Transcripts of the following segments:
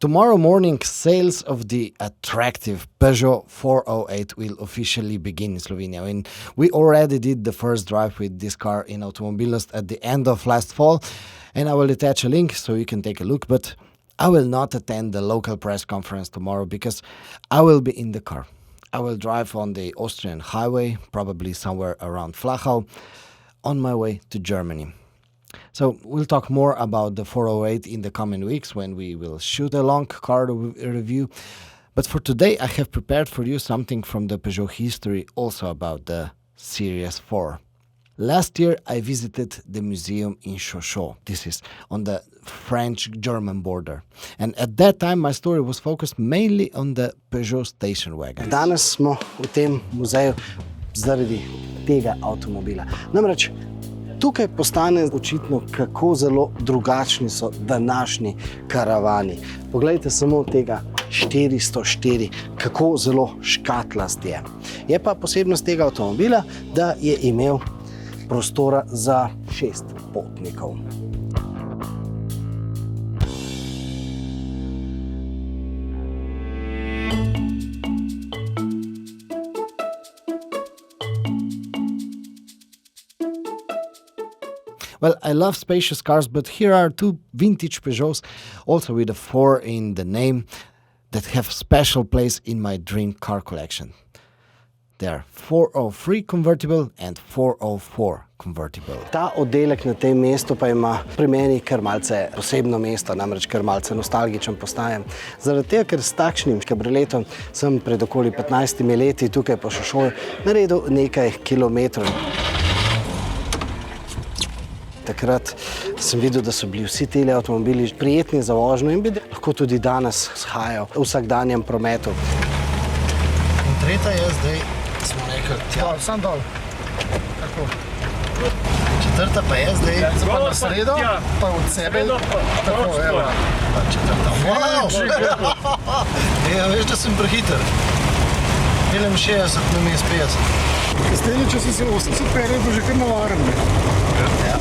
Tomorrow morning, sales of the attractive Peugeot 408 will officially begin in Slovenia. I mean, we already did the first drive with this car in Avtomobilnost at the end of last fall, and I will attach a link so you can take a look, but I will not attend the local press conference tomorrow because I will be in the car. I will drive on the Austrian highway, probably somewhere around Sochaux, on my way to Germany. So we'll talk more about the 408 in the coming weeks when we will shoot a long car review. But for today, I have prepared for you something from the Peugeot history, also about the Series 4. Last year, I visited the museum in Sochaux. This is on the French-German border. And at that time, my story was focused mainly on the Peugeot station wagon. Danes smo v tem muzeju zaradi tega avtomobila. Namreč, tukaj postane očitno, kako zelo drugačni so današnji karavani. Poglejte samo tega 404, kako zelo škatlast je. Je pa posebnost tega avtomobila, da je imel prostora za 6 potnikov. Well, I love spacious cars, but here are two vintage Peugeots, also with a 4 in the name, that have special place in my dream car collection. They are 403 convertible and 404 convertible. Ta oddelek na tem mestu pa ima pri meni kar malce posebno mesto, namreč kar malce nostalgičen postajam. Zaradi tega, ker s takšnim kabrioletom sem pred okoli 15 leti tukaj po Sochauxu naredil nekaj kilometrov. Takrat sem videl, da so bili vsi tele avtomobili prijetni za vožnjo in bi lahko tudi danes shajajo v vsakdanjem prometu. In tretja je zdaj, smo rekli, tja. Sam dol. Tako. Četrta pa je zdaj, pa na sredo, pa od sebe. Tako, evo. Pa četrta. Wow! Ja, veš, da sem prehiter. Pelem 60, namesto 50. Zdaj, če si se 80 peril, bo že kar navaren. Ja.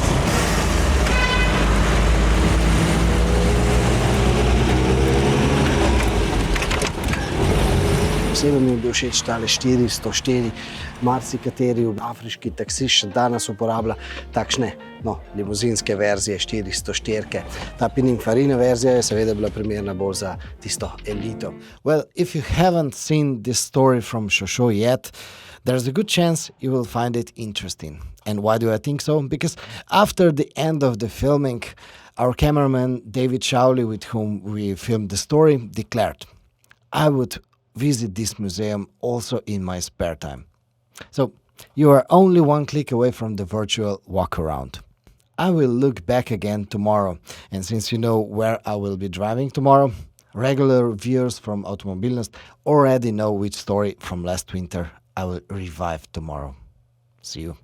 Posebej mi je bil všeč tale 404, marsikateri afriški taksist še danes uporablja takšne limuzinske verzije 404. Ta Pininfarina verzija je seveda bila primerna bolj za tisto elito. Well, if you haven't seen this story from Sochaux yet, there's a good chance you will find it interesting. And why do I think so? Because after the end of the filming, our cameraman David Shawley, with whom we filmed the story, declared, I would visit this museum also in my spare time. So you are only one click away from the virtual walk around. I will look back again tomorrow, and since you know where I will be driving tomorrow, regular viewers from Avtomobilnost already know which story from last winter I will revive tomorrow. See you.